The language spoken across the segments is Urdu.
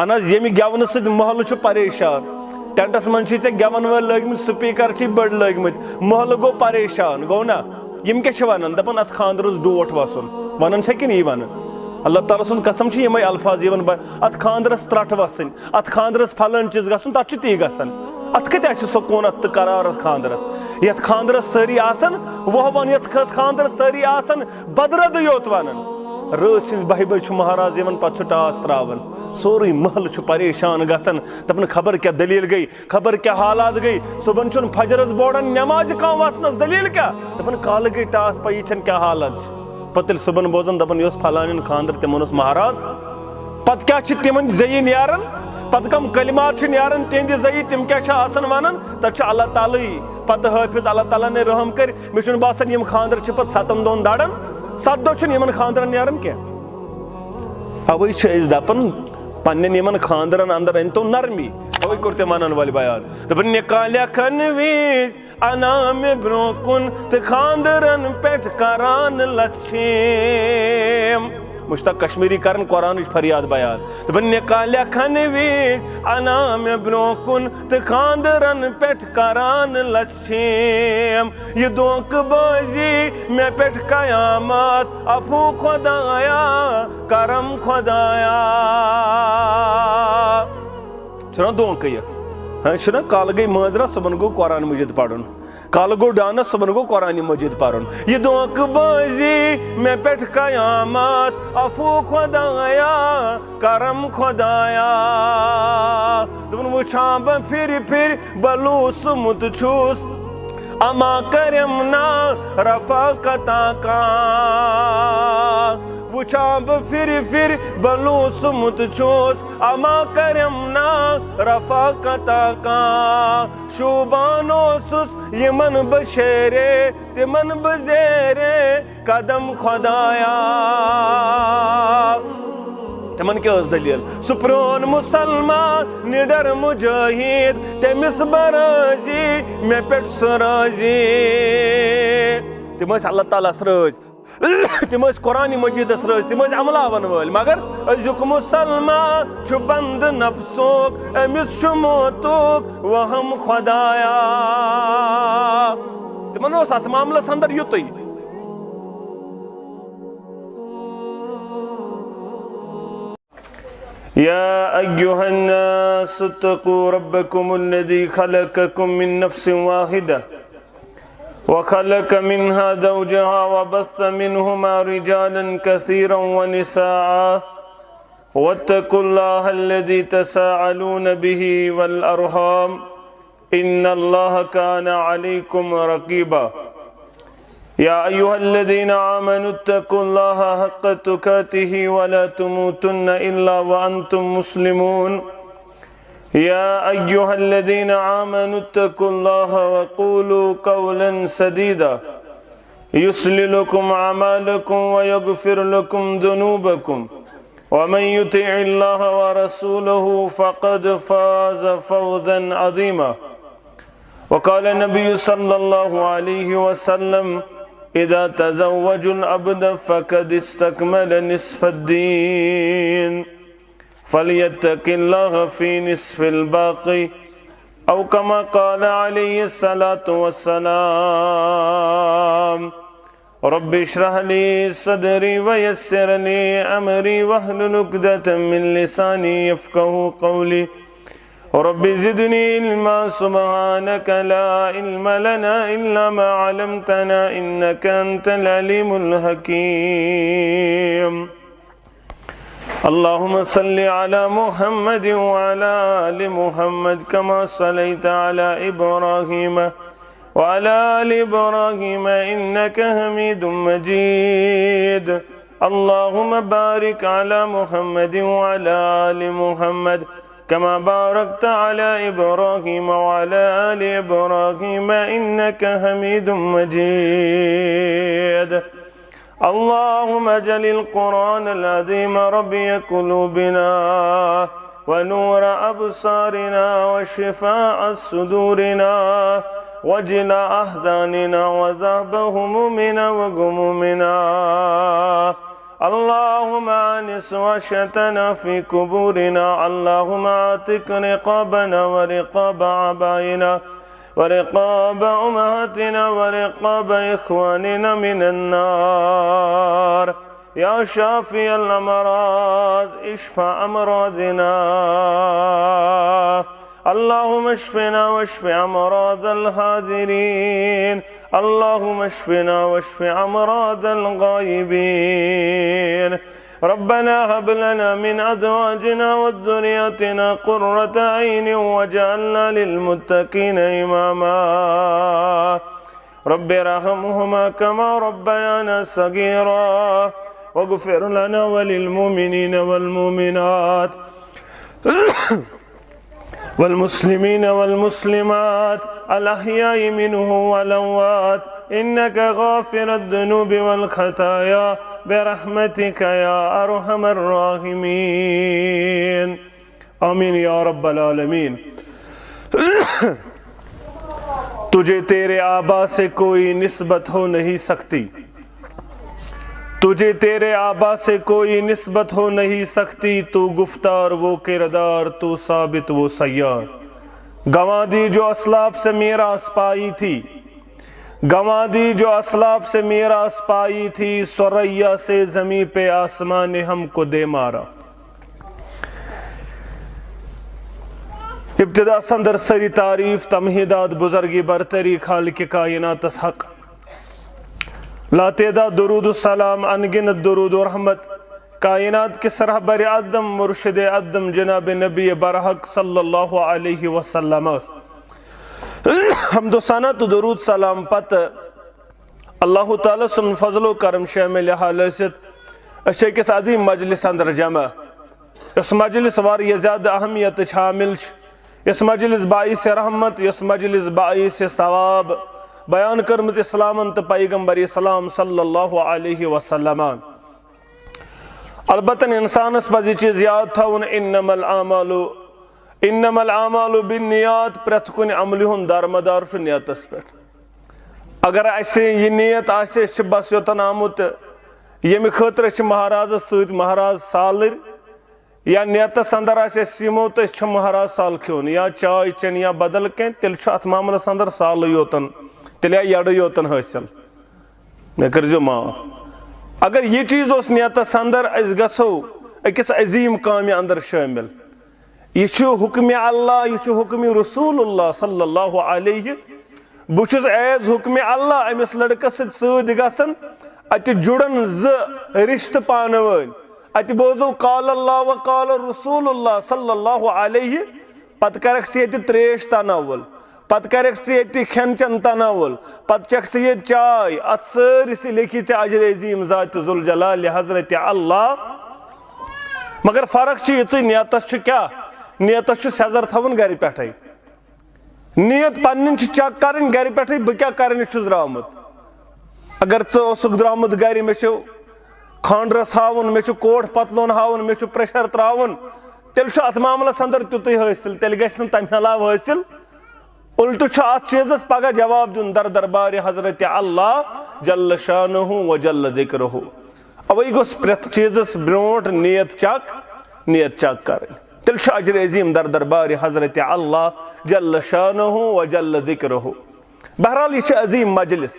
اہن حظ ییٚمہِ گٮ۪ونہٕ سۭتۍ محلہٕ چھُ پریشان ٹینٹس منٛز چھِ ژےٚ گٮ۪ون وٲلۍ لٲگمٕتۍ سپیٖکر چھِ بٔڑۍ لٲگمٕتۍ محلہٕ گوٚو پریشان گوٚو نا یِم کیٛاہ چھِ وَنان دَپان اَتھ خانٛدرس ڈوٹھ وَسُن وَنان چھا کِنہٕ یی وَنان اللہ تعالیٰ سُنٛد قسم چھِ یِمے الفاظ یِوان اَتھ خانٛدرس ترٛٹھ وَسٕنۍ اَتھ خانٛدرس پھلٲنۍ چیٖز گژھُن تَتھ چھُ تی گژھان اَتھ کَتہِ آسہِ سکوٗنت تہٕ قرار اَتھ خانٛدرس یَتھ خانٛدرس سٲری آسان وۄہوان یَتھ خانٛدرس سٲری آسان بدردٕے یوت وَنان رٲژ سٕنٛزِ 12 بجہِ چھُ مہراز یِوان پتہٕ چھُ ٹاس تراوان سورُے محلہٕ چھُ پریشان گژھان دَپان خبر کیٛاہ دٔلیٖل گٔے خبر کیٛاہ حالات گٔے صُبحن چھُنہٕ فجرس بورڈن نٮ۪مازِ کانٛہہ وۄتھنس دٔلیٖل کیٛاہ دَپان کالہٕ گٔے ٹاس پَیی چھَنہٕ کیٛاہ حالت چھِ پتہٕ ییٚلہِ صُبحن بوزان دَپان یہِ اوس فلانٮ۪ن خانٛدر تِمن اوس مہراز پتہٕ کیٛاہ چھِ تِمن زٔیی نیران پتہٕ کم کلمات چھِ نیران تِہنٛدِ زٔیی تِم کیٛاہ چھِ آسان وَنان تَتہِ چھُ اللہ تعالیٰ ہٕے پتہٕ حٲفِظ اللہ تعالیٰ نے رحم کٔرۍ مےٚ چھُنہٕ باسان یِم خانٛدر چھِ پتہٕ 7 دۄہن دَران 7 دۄہ چھُنہٕ یِمن خانٛدرن نیران کینٛہہ اوے چھِ أسۍ دَپان پننٮ۪ن یِمن خانٛدرن انٛدر أنۍتو نرمی اوے کوٚر تٔمۍ وَنن وٲلۍ بیان دَپان نِکالیکھن وِزِ انا مےٚ برٛونٛہہ کُن تہٕ خانٛدرن پٮ۪ٹھ کران لژھیم مشتاق کشمیری کران قرآنٕچ فریاد بیان دَپان نِکالیکھن وِزِ انا مےٚ برٛونٛہہ کُن تہٕ خانٛدرن پٮ۪ٹھ کران لژھیم یہِ دھوکہٕ بٲزی مےٚ پٮ۪ٹھ قیامت عفو خۄدایا کرم خۄدایا چھُنا دھوکہٕ یہِ چھُنا کالہٕ گٔے مٲنٛزراتھ صُبحن گوٚو قرآن مجیٖد پرُن کالہٕ گوٚو ڈانس صُبحن گوٚو قرآنِ مجیٖد پرُن یہِ دھوکہٕ بٲزی مےٚ پٮ۪ٹھ قیامت عفو خۄدایا کرم خۄدایا دَپان وٕچھان بہٕ پھِرِ پھِرِ بہٕ لوٗسمُت چھُس اما کٔرِم نا رفاقتا کانٛہہ وٕچھان بہٕ پھِرِ پھِرِ بہٕ لوٗسمُت چھُس اما کٔرِم نا رفاقتا کانٛہہ شوٗبان اوسُس یِمن بہٕ شیرے تِمن بہٕ زیرے قدم خۄدایا تِمن کیٛاہ ٲس دٔلیٖل سُہ پرٛون مُسلمان نِڈر مُجٲہِد تٔمِس بہٕ رٲضی مےٚ پٮ۪ٹھ سُہ رٲضی تِم ٲسۍ اللہ تعالیٰ ہس رٲضۍ تِم ٲسۍ قرآنِ مجیٖدس رٲضۍ تِم ٲسۍ عملاون وٲلۍ مگر أزیُک مُسلمان چھُ بنٛد نفسُک أمِس چھُ موتُک وہم خۄدایا تِمن اوس اتھ معاملس انٛدر یُتُے يا أيها الناس اتقوا ربكم الذي خلقكم من نفس واحدة وخلق منها زوجها وبث منهما رجالا كثيرا ونساء واتقوا الله الذي تساءلون به والأرحام إن الله كان عليكم رقيبا يا أيها الذين آمنوا اتقوا الله حق تقاته ولا تموتن إلا وأنتم مسلمون يا أيها الذين آمنوا اتقوا الله وقولوا قولا سديدا يصلح لكم أعمالكم ويغفر لكم ذنوبكم ومن يطع الله ورسوله فقد فاز فوزا عظيما وقال النبي صلى الله عليه وسلم إذا تزوج العبد فقد استكمل نصف الدين فليتق الله في نصف الباقي أو كما قال عليه الصلاة والسلام رب اشرح لي صدري ويسر لي أمري واحلل عقدة من لساني يفقهوا قولي رب زدني علما سبحانك لا علم لنا إلا ما علمتنا إنك أنت العليم الحكيم اللهم صل على محمد وعلى آل محمد كما صليت على إبراهيم وعلى آل إبراهيم إنك حميد مجيد اللهم بارك على محمد وعلى آل محمد كما باركت على إبراهيم وعلى آل إبراهيم إنك حميد مجيد اللهم اجعل القرآن العظيم ربيع قلوبنا ونور أبصارنا وشفاء صدورنا وجلاء أحزاننا وذهب همومنا وغمومنا اللهم آنس وحشتنا في قبورنا اللهم اعتق رقابنا ورقاب آبائنا ورقاب أمهاتنا ورقاب إخواننا من النار يا شافي الأمراض اشفى أمراضنا اللهم اشفنا واشف أمراض الحاضرين اللهم اشفنا واشف أمراض الغائبين ربنا هب لنا من أزواجنا وذرياتنا قرة عين واجعلنا للمتقين إماما رب ارحمهما كما ربيانا صغيرا واغفر لنا وللمؤمنين والمؤمنات والمسلمين والمسلمات الأحياء منهم والأموات إنك غافر الذنوب والخطايا برحمتك يا أرحم الراحمين آمین یا رب العالمین تجھے تیرے آبا سے کوئی نسبت ہو نہیں سکتی تجھے تیرے آبا سے کوئی نسبت ہو نہیں سکتی تو گفتار وہ کردار تو ثابت وہ سیار گنوا دی جو اسلاف سے میراث پائی تھی گنوا دی جو اسلاف سے میراث پائی تھی سریا سے زمین پہ آسمان نے ہم کو دے مارا ابتدا سندر سری تعریف تمہیدات بزرگی برتری خالق کائنات حق لا تعداد درود السلام انگنت درود و رحمت کائنات کے سرحبر ادم مرشد ادم جناب نبی برحق صلی اللہ علیہ وسلم حمد و ثنا تو درود سلام پت اللہ تعالی سن فضل و کرم شامل حالست اشے کس عظیم مجلس اندر جمع اس مجلس واریہ زیادہ اہمیت شامل اس مجلس باعث رحمت اس مجلس باعث ثواب بیان کرمز اسلام انت پیغمبر اسلام صلی اللہ علیہ وسلم البتہ انسان اس پزی چیز یاد تھا انما الاعمال بالنیات پرت کن عملی ہن دارمدار چھ نیتس پہ اگر ایسے یہ نیت آسے چھ بس یوتن آمت یمی خطر چھ مہاراز سید مہاراز سالر یا نیتس اندر آسے سیمو تو چھ مہاراز سال کیون یا چائے چن یا بدل کن تل چھ ات معاملس اندر سال یوتن تل یا یڑ یوتن حاصل میں کرزو ماں اگر یہ چیز اس نیتس اندر اس گسو اکس عظیم کامی اندر شامل یہ چھو حکم اللہ یہ چھو حکم رسول اللہ صلی اللہ علیہ بچس ایز حکم اللہ امس لڑکس سید گسن ات جڑن ز رشت پانوین ات بوزو قال اللہ و قال رسول اللہ صلی اللہ علیہ پت کرک سیت تریش تناول پت کرک سیت کھین چن تناول پت چک سیت چائے ات سر سی لکھی چھ اجر عظیم ذات ذوالجلال حضرت اللہ مگر فرق چھ یہ نیتس چھ کیا نیتس چھ سیزر تھون گھر پٹھے نیت پنن چھ چک کرن گھر پٹھے بہ کیا کرن چھس درامت اگر ژٕ درامت گھر میں چھ خانڈرس ہاون میں چھ کوٹ پتلون ہاون میں چھ پریشر تراون تیل چھ ات معاملس اندر تیوتے حاصل تیل گژھِ نہٕ تمہِ علاوٕ حاصل الٹو چھ ات چیزس پگہ جواب دیون در دربار حضرت اللہ جل شانہ و جل ذکرہ اوے گوس پرٛٮ۪تھ چیزس برونٹھ نیت چک کرٕنۍ تیل چھ اجر عظیم در دربار حضرت اللہ جل شانہ و جل ذکرہ بہرحال یہ چھ عظیم مجلس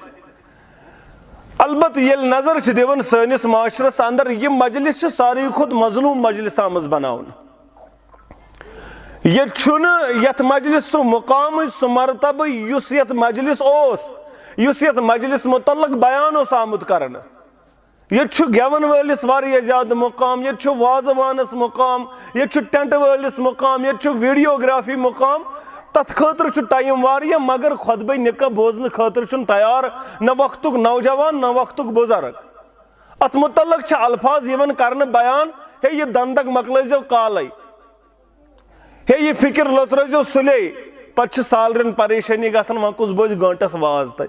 البتہ یل نظر چھ دیون سٲنِس معاشرس اندر یہ مجلس چھ ساروی کھۄتہٕ مظلوم مجلس آمٕژ بناونہٕ یہ چھُنہٕ یتھ مجلس سُہ مقام سُہ مرتبہ یُس یتھ مجلس اوس یُس یتھ مجلس متعلق بیان اوس آمُت کرنہٕ یہ چھُ گیون وٲلِس واریاہ زیادٕ مقام یہ چھُ وازوانس مقام یہ چھُ ٹینٹ وٲلِس مقام یہ چھُ ویڈیوگرافی مقام تتھ خاطر چھُ ٹائم واریاہ مگر خطبہ نکاح بوزنہٕ خاطر چھُنہٕ تیار نہ وقتُک نوجوان نہ وقتُک بزرگ ات متعلق چھِ الفاظ یِوان کرنہٕ بیان ہے یہ دندک مکلٲزیو کالے ہے یہ فکر لوترٲزیو سُلے پتہٕ چھِ سالرن پریشٲنی گژھان وۄنۍ کُس بوزِ گٲنٹس واز تتہِ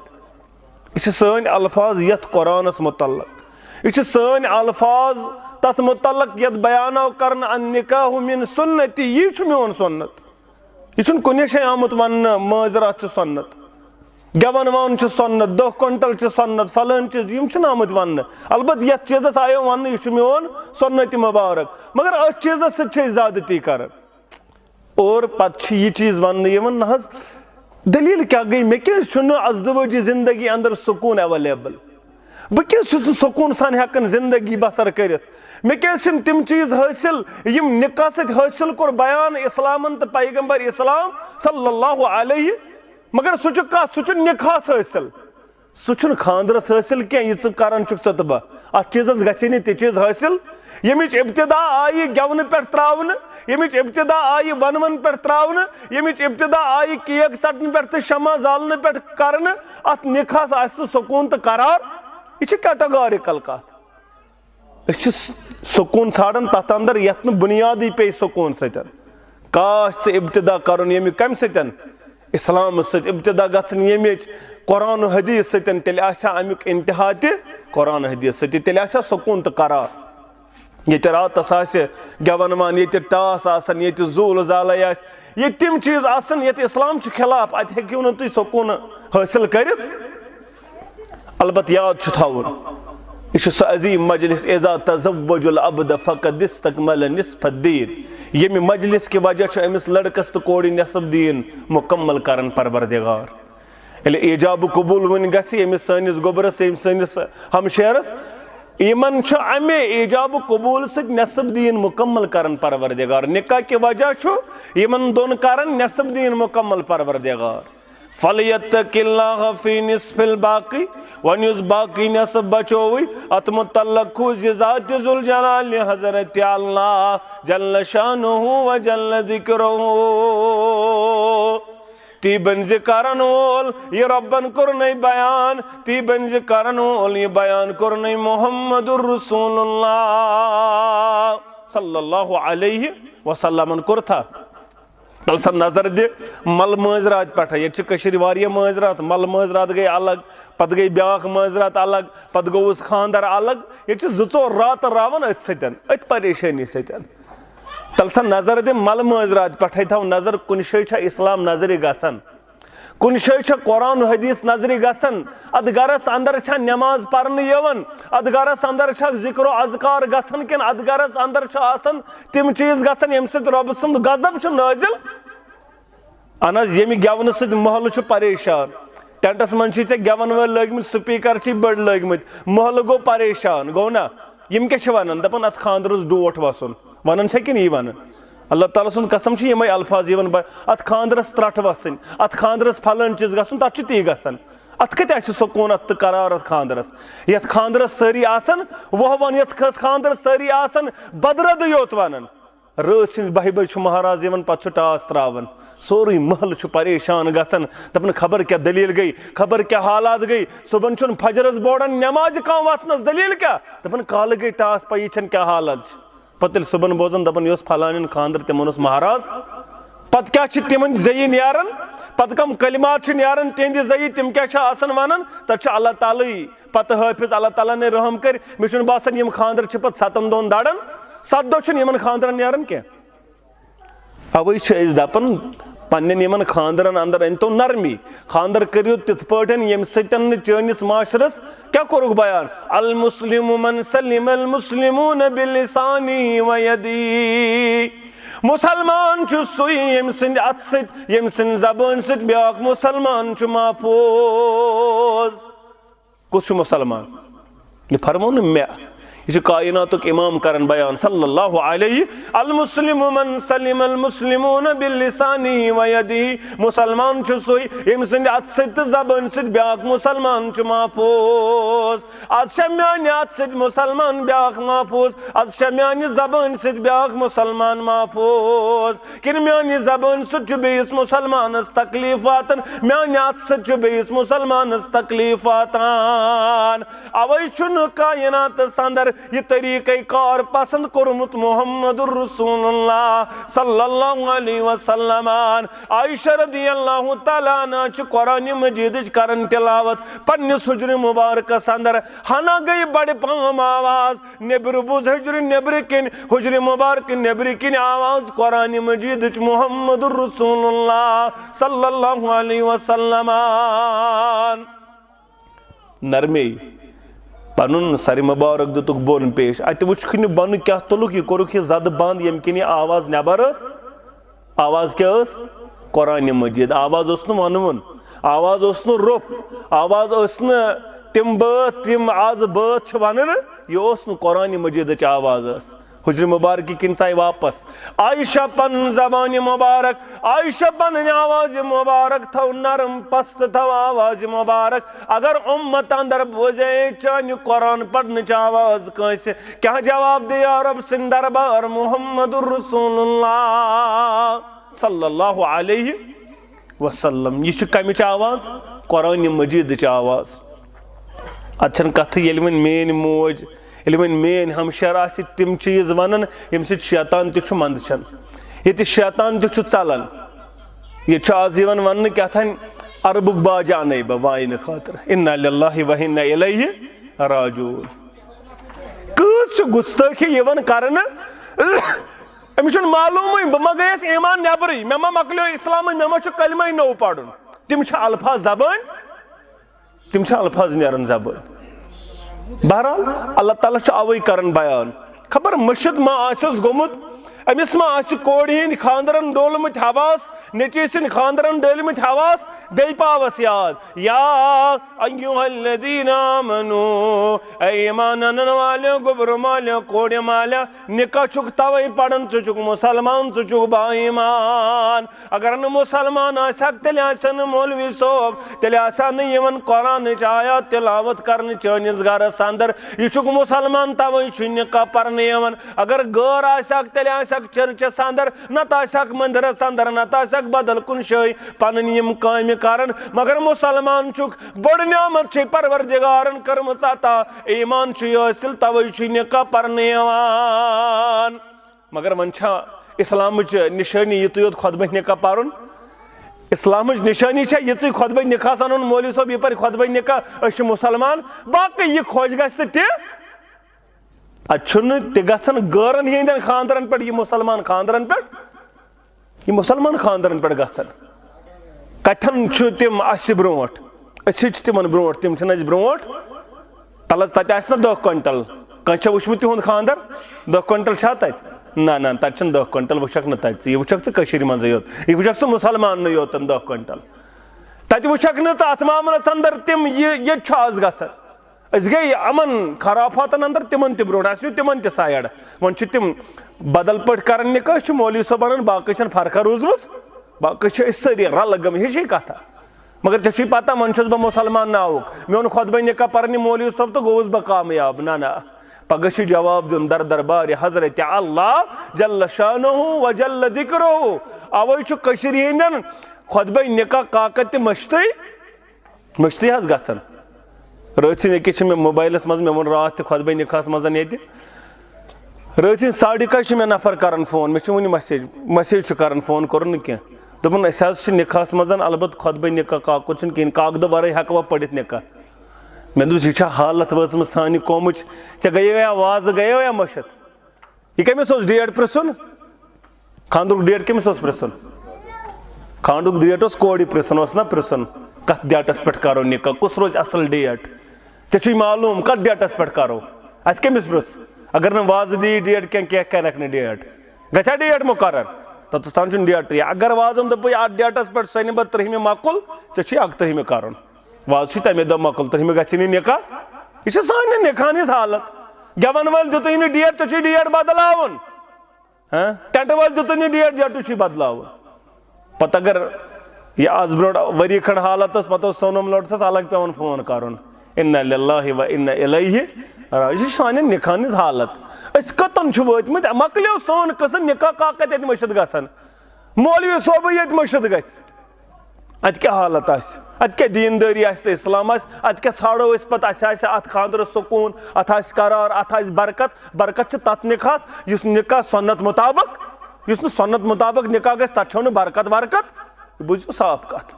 یہ چھِ سٲنۍ الفاظ یتھ قرآنس متعلق یہ چھِ سٲنۍ الفاظ تتھ متعلق یتھ بیان آو کرنہٕ النکاح من سنتی یہ چھُ میون سنت یہ چھُنہٕ کُنہِ جایہِ آمُت وننہٕ مٲنٛزِ راتھ چھُ سنت گیون وون سنت 10 کوینٹل سنت فلان چیز یم آمت ون البتہ یت چیزس آیو ون یہ میون سنت مبارک مگر اس چیزس سی زیادتی کران اور پتہ یہ چیز ون نہ دلیل کیا گئی مے ازدواجی زندگی اندر سکون اویلیبل بہ سکون سان ہیکن زندگی بسر کرت مے تم چیز حاصل یم نکاح ست حاصل کور بیان اسلامن تو پیغمبر اسلام صلی اللہ علیہ مگر سہ نکاح حاصل سہ خاندرس حاصل کی کران ژٕ تہٕ بہٕ ات چیزس گژھِ نہٕ تہِ چیز حاصل یمچ ابتدا آئی گیون پہ تراون یمچ ابتدا آئی ونون پہ تراون یمچ ابتدا آئی کیک ژٹن پہ تو شمع زالن پہ کرن ات نکاحس آسہِ سکون تو قرار یہ کیٹاگارکل کت سکون ژھانڈان تتھ اندر یت بنیادی پی سکون ستن کاش ژٕ ابتدا کرن یمہ کم ستن اسلام ست ابتدا گژھن یمچ قرآن و حدیث ستن تیل آسیا امیک انتہا تہ قرآن حدیث ست تیل آسیا سکون تو قرار یہ راتس گیون ون یہ ٹاس آسن یہ زول زالے یہ تم چیز آسن یہ اسلام خلاف ات ہیکو نہ تھی سکون حاصل کرت البتہ یاد تھاون یہ سہ عظیم مجلس اذا تزوج العبد فقد استكمل نصف الدین یمہ مجلس کی وجہ امس لڑکس تو کوڑی نصف دین مکمل کرن پروردگار یل ایجاب قبول ون گژھِ امس سٲنِس گوبرس سٲنِس ہمشیرس یمن امہ ایجاب قبول ست نصف دین مکمل کرن پروردگار نکاح کی وجہ یمن دون کرن نصف دین مکمل پروردگار فلیتق اللہ فی نصف الباقی ون اس باقی نصف بچوئی ات متعلق ذات ذوالجلال حضرت اللہ جل شانہ و جل ذکرہ تی بنز کرن وول یہ ربن کرنے بیان تی بنز کرن وول یہ بیان کرنے محمد الرسول اللہ صلی اللہ علیہ وسلم کرتا تل سا نظر دے مل مازرات پٹھا یہ کشیر واریہ مازرات مل مازرات گئی الگ پت گئی بیاکھ مازرات الگ پت گوس خاندر الگ یہ زٕ رات راون ات ستن ات پریشانی ستن تل سا نظر دے مل مازرات پٹھے تھو نظر کن شے اسلام نظری گژھن کن شے قرآن و حدیث نظری گژھن ات گرس اندر نماز پرن یون ات گرس اندر ذکر و اذکار گژھن کن ات گرس اندر آسن تم چیز گژھن یم سۭتۍ رۄب سُنٛد غضب نازل اہن حظ ییٚمہِ گٮ۪ونہٕ سۭتۍ محلہٕ چھُ پریشان ٹینٹس منٛز چھِ ژےٚ گٮ۪ون وٲلۍ لٲگمٕتۍ سپیکر چھی بٔڑۍ لٲگمٕتۍ محلہٕ گوٚو پریشان گوٚو نا یِم کیٛاہ چھِ ونان دپان اتھ خاندرس ڈوٹھ وسُن ونان چھا کِنہٕ یی ونان اللہ تعالیٰ سُنٛد قسم چھِ یِمے الفاظ یِوان اتھ خاندرس ترٹھ وسٕنۍ اتھ خاندرس پھلٲنۍ چیٖز گژھُن تتھ چھُ تی گژھان اتھ کتہِ آسہِ سکوٗنت تہٕ قرار اتھ خاندرس یتھ خاندرس سٲری آسان وۄہوان یتھ خاندرس سٲری آسان بدردٕے یوت ونان رٲژ سٕنٛزِ 12 بجہِ چھُ مہراز یِوان پتہٕ چھُ ٹاس تراوان سورُے محلہٕ چھُ پریشان گژھان دپان خبر کیٛاہ دلیٖل گٔے خبر کیٛاہ حالات گٔے صبحن چھُنہٕ فجرس بورڈن نٮ۪مازِ کانٛہہ وتھنس دلیٖل کیٛاہ دپان کالہٕ گٔے ٹاس پَیی چھنہٕ کیٛاہ حالت چھِ پتہٕ ییٚلہِ صبحن بوزان دپان یہِ اوس پھلانٮ۪ن خاندر تِمن اوس مہراز پتہٕ کیٛاہ چھِ تِمن ذٔریعہٕ نیران پتہٕ کم کلمات چھِ نیران تِہنٛدِ ذٔریعہٕ تِم کیٛاہ چھِ آسان ونان تتہِ چھُ اللہ تعالیٰ پتہٕ حٲفظ اللہ تعالیٰ نے رحم کٔرۍ مےٚ چھُنہٕ باسان یِم خاندر چھِ پتہٕ 7 دۄہن دران 7 دۄہ چھُنہٕ یِمن خاندرن نیران کینٛہہ اوے چھِ أسۍ دپان پننٮ۪ن یِمن خاندرن اندر أنۍتو نرمی خاندر کٔرِو تِتھ پٲٹھۍ ییٚمہِ سۭتۍ نہٕ چٲنِس معاشرس کیٛاہ کوٚرُکھ بیان المسلم من سلم المسلمون بلسانہ ویدہ مسلمان چھُ سُے ییٚمہِ سٕنٛدِ اتھٕ سۭتۍ ییٚمہِ سٕنٛدِ زبٲنۍ سۭتۍ بیٛاکھ مسلمان چھُ محفوظ کُس چھُ مسلمان یہِ فرمو نہٕ مےٚ یہ کائناتک امام کرن بیان صلی اللہ علیہ المسلم من سلم المسلمون باللسانہ ویدہ مسلمان چھُ سُے ییٚمہِ سٕنٛدِ اتھٕ سۭتۍ تہٕ زبٲنۍ سۭتۍ بیٛاکھ مسلمان چھُ محفوظ آز چھا میانہِ اتھٕ سۭتۍ مسلمان بیٛاکھ محفوظ آز چھا میانہِ زبٲنۍ سۭتۍ بیٛاکھ مسلمان محفوظ کِنہٕ میانہِ زبٲنۍ سۭتۍ چھُ بیٚیِس مسلمانس تکلیٖف واتان میانہِ اتھٕ سۭتۍ چھُ بیٚیِس مسلمانس تکلیٖف واتان اوے چھُنہٕ کائناتس اندر یہ طریقہ کار پسند کورمت محمد رسول اللہ صلی اللہ علیہ وسلم. عائشہ رضی اللہ تعالیٰ عنہ چھ قرآن مجید کرن تلاوت پنس حجر مبارکس اندر ہنا گئی بڑ پام آواز نبر بوز حجر نبر کن حجر مبارک نبر کن آواز قرآن مجید محمد رسول اللہ صلی اللہ علیہ وسلم. نرمی پنن سر مبارک دتک بون پیش ات وچھ بن کیا تلک یہ کورک یہ زد بند یم کن یہ آواز نبر اس آواز کیا اس قرآن مجید. آواز اس نہ ونون آواز اس نہ روف آواز اس نہ تم بات تم آز بات چھ ونن یہ اس نہ قرآن مجید چ آواز اس. حجر مبارک کن ژاے واپس عائشہ پن زبان مبارک عائشہ پن آواز مبارک تھو نرم پست تھو آواز مبارک. اگر امت اندر بوزے چانہ قرآن پڑھنچ آواز کنس کیا جواب دیا رب سن دربار محمد رسول اللہ صلی اللہ علیہ وسلم. یہ کمچ آواز قرآن مجید چ آواز. اتھن کتھ یل ون مین موج یل ون مین ہمشیر آسی تم چیز ونن یم سۭتۍ شیطان تہ چھ مندچھن یہ شیطان تہ چھ ژلان. یہ آز یوان ون کیا تھان عربک باجہ انے بہ واین خاطر انا للہ و انا الیہ راجعون. کس گستاخی یوان کرن امس معلوم بہ ما گیس ایمان نبری مے ما مکلیو اسلام مے ما چھ کلمہ نو پڑھن تم چھ الفاظ زبان تم چھ الفاظ نیرن زبان. بہرحال اللہ تعالیٰ چھ اوے کرن بیان خبر مشد ما آسس گومت امس ما آس کور ہند خاندرن ڈولمت حواس نیچی سن خاندرن ڈولمت حواس بی پاوس یاد یا ایوہ الذین آمنو اے ایمان انن والے گبر مالے کوڑ مالے نکاح چک توئی پڑھن چک مسلمان چک با ایمان. اگر ان مسلمان آسک تیل آسن مولوی صوب تیل آسان یمن قرآن آیات تلاوت کرن چانس گرس اندر یہ چک مسلمان توئی چھ نکاح پرن یمن. اگر غیر آسک تیل آسک چرچس اندر نت آسک مندرس اندر نت آسک بدل کن شائی پنن یم کام کرن مگر مسلمان چک بڑ نعمت چھ پروردگارن کرمژ عطا ایمان چھ حاصل توئی چھ نکاح پرن یوان. مگر ون چھا اسلامچ نشانی یہ یوت خطبہ نکاح پرن اسلامچ نشانی چھ یہ خطبہ نکاح سنن مولوی صاحب یہ پر خطبہ نکاح اس مسلمان باقی یہ خوش گژھِ تہ اچھن تہ گژھن غیرن ہندین خاندرن پہ یہ مسلمان خاندرن پہ یہ مسلمان خاندرن پہ گژھن کتن چھ تم اس برونٹ اس تمن برونٹ تم چھ اس برونٹ تلس تت آس نا 10 کوئنٹل کھانا وچمت تہد خاندر 10 کوئنٹل چھا تت نا تت 10 کوئنٹل وچھک نا تت یہ وچھک ژٕ مزے یوت یہ وچھک ژٕ مسلمان یوتن 10 کوئنٹل تت وچھک نا ژٕ اتھ معاملس اندر تم یہ چھ آز گژھان. اس گئی امن خرافاتن اندر تمن تہ برونٹ اس نیو تمن تہ سایڈ ون چھ تم بدل پٹ کرن نکاح چھ مولوی صاحب انن باقی چھن فرقہ روزمژ باقی چھ ساری رل گم ہشی کتھا. مگر ژےٚ چھُے پتہ وۄنۍ چھُس بہٕ مُسلمان ناوُک میون خۄطبہ نکاح پرنہِ مولوی صٲب تہٕ گوٚوُس بہٕ کامیاب نہ پگہ چھُ جواب دیُن در دربارِ حضرت اللہ جل شانہ و جل ذکرہ. اوے چھُ کٔشیٖرِ ہٕنٛدٮ۪ن خۄطبہ نکاح کاکد تہِ مٔشتٕے حظ گژھان. رٲژ سٕنٛزِ أکِس چھِ مےٚ موبایلس منٛز مےٚ ووٚن راتھ تہِ خۄطبہ نکاحس منٛز ییٚتہِ رٲژ سٕنٛزِ 11:30 چھُ مےٚ نفر کران فون مےٚ چھُ وُنہِ مسیج چھُ کران فون کوٚرُن نہٕ کینٛہہ دوٚپُن أسۍ حظ چھِ نکاحس منٛز البتہ خۄطبہ نکاح کاکُد چھُنہٕ کِہیٖنۍ کاکدٕ ورٲے ہٮ۪کوا پٔرِتھ نکاح. مےٚ دوٚپُس یہِ چھا حالت وٲژمٕژ سانہِ قومٕچ ژےٚ گٔیو یا وازٕ گٔیو یا مٔشِد. یہ کٔمِس اوس ڈیٹ پرٛژھُن خانٛدرُک ڈیٹ کٔمِس اوس پرٛژھُن خانٛدرُک ڈیٹ اوس کورِ پرٛژھُن اوس نا پرٛژھُن کتھ ڈیٹس پٮ۪ٹھ کرو نکاح کُس روزِ اصل ڈیٹ ژےٚ چھُے معلوٗم کتھ ڈیٹس پٮ۪ٹھ کرو اَسہِ کٔمِس پرٛژھ اگر نہٕ وازٕ دِیی ڈیٹ کینٛہہ کینٛہہ کرٮ۪کھ نہٕ ڈیٹ گژھیا ڈیٹ مُقرر توٚتَس تام چھُنہٕ ڈیٹٕے اگر وازَن دوٚپُے اَتھ ڈیٹس پٮ۪ٹھ سۄنہِ بہٕ 30مہِ مۄکُل ژےٚ چھُے 31مہِ کرُن واز چھُے تَمے دۄہ مۄکُل 30مہِ گژھی نہٕ نکاح. یہ چھِ سانٮ۪ن نکاحن ہٕنٛز حالت. گٮ۪وَن وٲلۍ دِتُے نہٕ ڈیٹ ژےٚ چھُے ڈیٹ بدلاوُن ٹٮ۪نٹہٕ وٲلۍ دِتُے نہٕ ڈیٹٕے چھُے بدلاوُن. پتہٕ اگر یہ آز برونٛٹھ ؤری کھنٛڈ حالت ٲس پتہٕ اوس سونم لوٹسس الگ پیوان فون کرُن انا للہ و انا الیہ راجعون. یہ چھِ سانٮ۪ن نکاحن ہٕنٛز حالت. أسۍ کتن چھِ وٲتمٕتۍ مۄکلیو سون قٕصہٕ نکاح کاکد ییٚتہِ مٔشِد گژھان مولوی صٲبٕے ییٚتہِ مٔشِد گژھِ ات کیا حالت آس ات کیا دینداری آس تو اسلام آس ات کیا ژھانڈو اس پتہ اس آسہِ ات خاندر سکون ات آسہِ قرار ات آسہِ برکت برکت چھ تت نکاحس یس نکاح سنت مطابق یس نہٕ سنت مطابق نکاح گژھِ تت چھو نہٕ برکت ورکت بوٗزِو صاف کتھ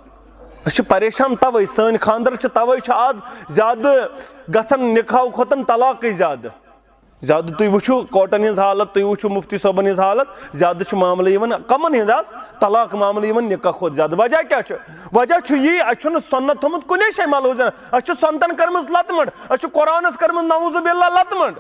أسۍ چھِ پریشان توے سٲنۍ خاندر چھِ توے چھِ آز زیادٕ گژھان نکاحو کھۄتہٕ طلاقٕے زیادٕ زیادٕ تُہۍ وٕچھِو کوٹن ہٕنٛز حالت تُہۍ وٕچھِو مفتی صٲبن ہٕنٛز حالت زیادٕ چھُ معاملہٕ یِوان کمن ہٕنٛدۍ آز طلاق معاملہٕ یِوان نکاح کھۄتہٕ زیادٕ وجہ کیاہ چھُ وجہ چھُ یی اَسہِ چھُنہٕ سنت تھوٚمُت کُنے جایہِ ملحوٗظ اَسہِ چھُ سنتن کٔرمٕژ لتہٕ منٛڈ اَسہِ چھُ قرآنس کٔرمٕژ نعوذ باللہ لتہٕ منٛڈ